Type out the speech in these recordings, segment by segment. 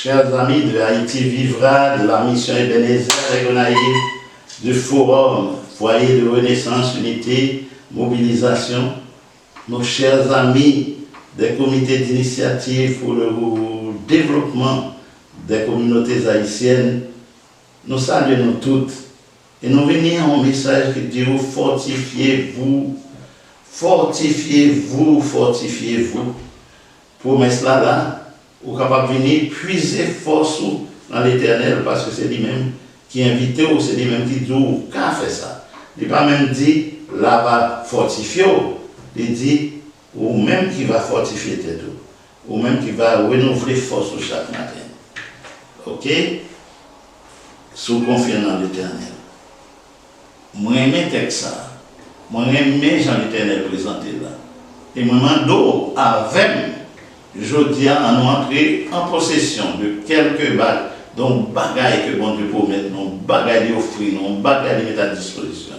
chers amis de Haïti Vivra, de la mission Ebenezer et Gonaïve, du Forum, Foyer de Renaissance, Unité, Mobilisation, nos chers amis des comités d'initiative pour le développement des communautés haïtiennes, nous saluons toutes et nous venons un message qui dit fortifiez-vous, fortifiez-vous, fortifiez-vous. Promesse là, vous êtes capable de venir puiser force dans l'Éternel parce que c'est lui-même qui invite ou c'est lui-même qui dit qu'à fait ça. Il n'a pas même dit là va fortifier, il dit ou même qui va fortifier tes dos, ou même qui va renouveler force chaque matin. Ok? Sous confiance dans l'Éternel. Moi j'aime ça. Moi j'aime Jean l'Éternel présenté là. Et moi demande avec je dis à nous entrer en possession de quelques bagages, donc bagages que bon Dieu peut mettre, donc bagages d'offrir, donc bagages de mettre à disposition.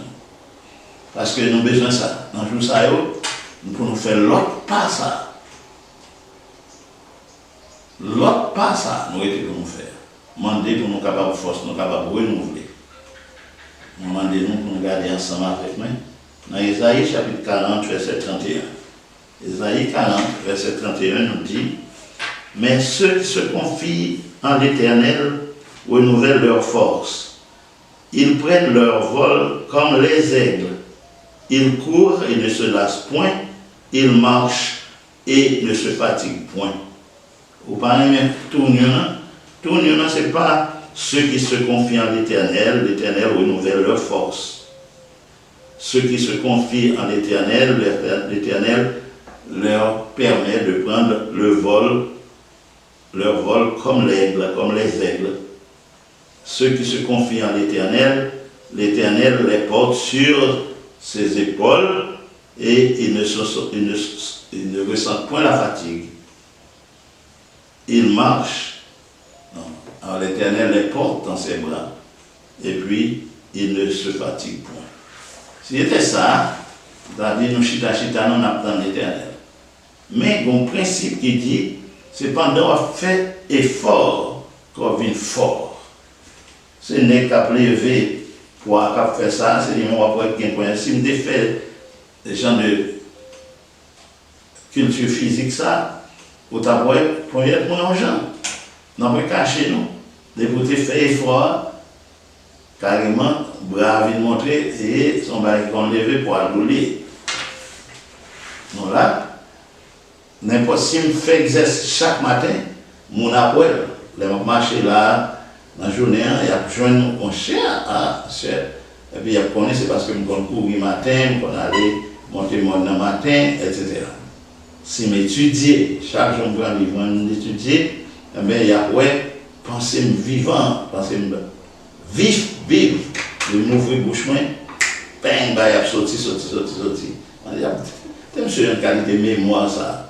Parce que nous avons besoin de ça. Dans le jour ça, nous pouvons faire l'autre pas ça. L'autre pas ça, nous étions pour nous faire. Demander pour nous capables de force, nous capables de renouveler. Demandez-nous pour nous garder ensemble avec nous. Dans Isaïe chapitre 40, verset 31. Isaïe 40, verset 31 nous dit « Mais ceux qui se confient en l'Éternel renouvellent leur force. Ils prennent leur vol comme les aigles. Ils courent et ne se lassent point. Ils marchent et ne se fatiguent point. » Vous parlez même tout ce n'est pas ceux qui se confient en l'Éternel. L'Éternel renouvelle leur force. Ceux qui se confient en l'Éternel, l'Éternel leur permet de prendre leur vol comme l'aigle, comme les aigles. Ceux qui se confient en l'Éternel, l'Éternel les porte sur ses épaules et ils ne ressentent point la fatigue. Ils marchent. Alors l'Éternel les porte dans ses bras et puis ils ne se fatiguent point. Si c'était ça, c'est-à-dire nous chita nous n'attendons l'Éternel. Mais il y a un principe qui dit, c'est pendant qu'on fait effort qu'on vient fort. Ce n'est qu'à lever pour faire ça, c'est lui-même pour être si je fais des gens de culture physique, ça, pour être mon argent. Non, pas cacher nous. De pour faire effort, carrément, bras vient montrer et son bail qu'on lever pour aller. Non là. N'importe si je fais exercice chaque matin, mon après, les marcher là, dans la journée, il y a besoin de chien, et puis il y a connu, c'est parce que je cours le matin, je aller monter mon matin, etc. Si j'étudie, chaque jour je prends un livre, j'étudie, il y a penser vivant, penser vif, je m'ouvre la bouche, bang, il y a sorti. C'est une qualité de mémoire ça.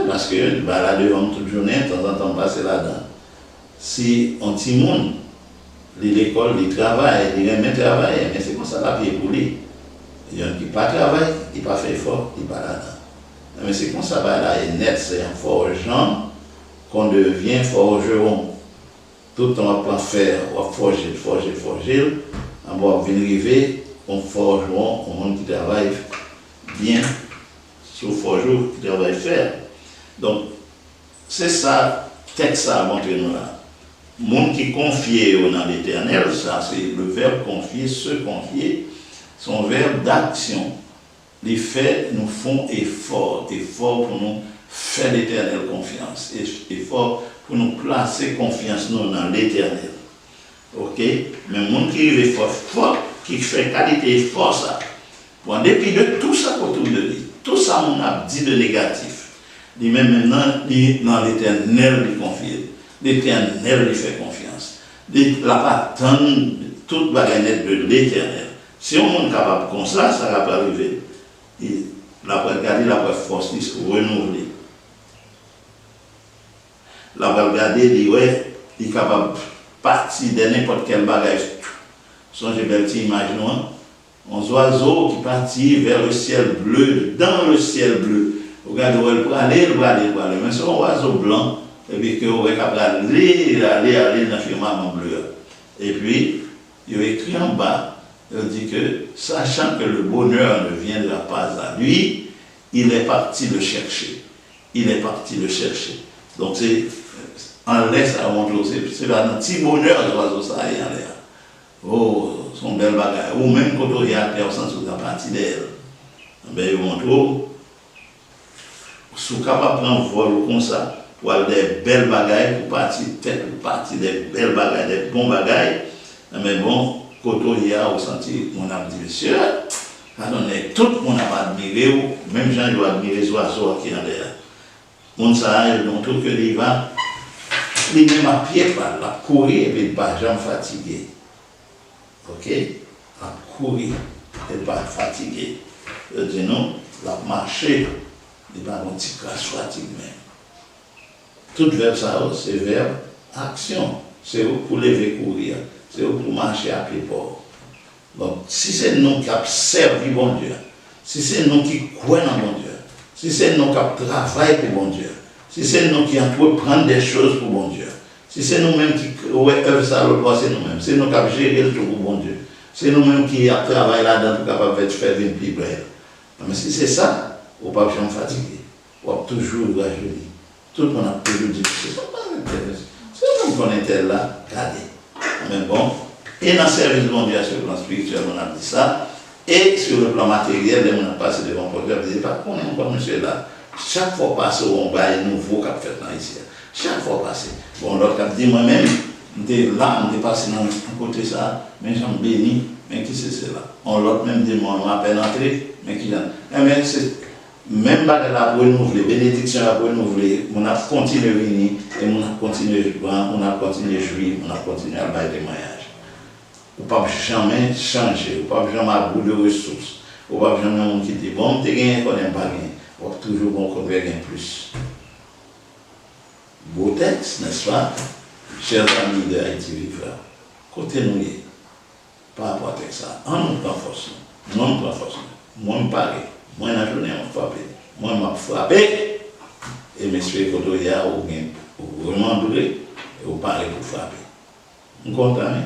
Parce que je balade devant toute journée, de temps en temps, passer là-dedans. Si on petit monde, l'école, il travaille, il aime travailler, mais c'est comme ça la vie pour lui. Il y a qui ne pas travailler, il ne pas fait effort, il ne pas là-dedans. Mais c'est comme ça, là, est net, c'est un forgeant qu'on devient forgeron. Tout le temps, on va faire, on va forger, on va venir arriver, on forgeron, on monde qui travaille bien, sur forgeron qui travaille faire. Donc, c'est ça, texte ça a montré nous là. Monde qui confie dans l'Éternel, ça c'est le verbe confier, se confier, son verbe d'action. Les faits nous font effort pour nous faire l'Éternel confiance, effort pour nous placer confiance nous dans l'Éternel. Ok? Mais monde qui arrive fort, qui fait qualité effort ça. En dépit de tout ça autour de lui, tout ça on a dit de négatif. Il même maintenant, dans l'Éternel lui confie. L'Éternel lui fait confiance. Il n'a pas tant toute baguette de l'Éternel. Si on est capable comme ça, ça va pas arriver. Il va regarder la force renouvelée. La va regarder, il est capable de partir de n'importe quel bagage. Songez belle petite image, un oiseau qui partit vers le ciel bleu, dans le ciel bleu. Regardez où elle peut aller, mais c'est un oiseau blanc, et puis que vous aller dans le firmament bleu. Et puis, il a écrit en bas, il dit que, sachant que le bonheur ne viendra pas à lui, il est parti le chercher. Il est parti le chercher. Donc, c'est en laisse à mon jour, c'est un petit bonheur de l'oiseau ça y en l'air. Oh, son bel bagage. Ou même quand il y a terre sans sous la partie d'elle. Ben, il montre, si vous êtes capable de prendre vol comme ça, pour avoir des belles bagailles, pour partir tête, pour partir des belles bagailles, des bons bagailles, mais bon, quand il y a au senti, on a dit, monsieur, tout le monde a admiré, même gens qui ont admiré les oiseaux qui sont en l'air. On sait, donc tout que il va, il même à pied par là, courir et puis il ne pas jamais fatigué. Ok? À courir et pas fatigué. Je dis non, la marcher, il n'y a pas un petit crash fatigue même. Tout verbe ça, c'est verbe action. C'est pour lever courir, c'est pour marcher à pied fort. Donc, si c'est nous qui avons servi bon Dieu, si c'est nous qui croyons en bon Dieu, si c'est nous qui travaillons pour bon Dieu, si c'est nous qui entreprenons des choses pour bon Dieu, si c'est nous-mêmes qui œuvrons ça, c'est nous-mêmes, c'est nous qui avons géré le tout pour bon Dieu, c'est nous-mêmes qui avons travaillé là-dedans pour capable de faire une plus belle. Mais si c'est ça, on ne va pas jamais fatiguer, on va toujours joli. Tout le monde a toujours dit que c'est pas qu'on était là, regardez. Mais bon, et dans le service de bon Dieu sur le plan spirituel, on a dit ça. Et sur le plan matériel, on a passé devant le Dieu, on dit pas qu'on est encore monsieur là. Chaque fois passé, on va un nouveau cap fait dans ici. Chaque fois passé. Bon, l'autre cap dit moi-même, là, on est passé dans un côté ça, mais j'en béni, mais qui c'est cela? On l'autre même dit moi, on m'a peine entré, mais qui j'en. Mais c'est. Même pas la pour renouveler, bénédiction pour renouveler, on a continué à venir et on a continué à jouir, on a continué à faire des témoignages. On ne peut jamais changer, on ne peut jamais avoir de ressources, on ne peut jamais quitter. Bon, tu as gagné, on n'aime pas gagner, on peut toujours qu'on gagner plus. Beau texte, n'est-ce pas, chers amis de Haïti Vivre, côté nous, par rapport à ça, on nous prend force, non prend force, moi je parle. Moi, la journée, je frappé. Moi, je frappé. Et monsieur, quand il y a vraiment doué, et vous parlez pour frapper. Vous comprenez?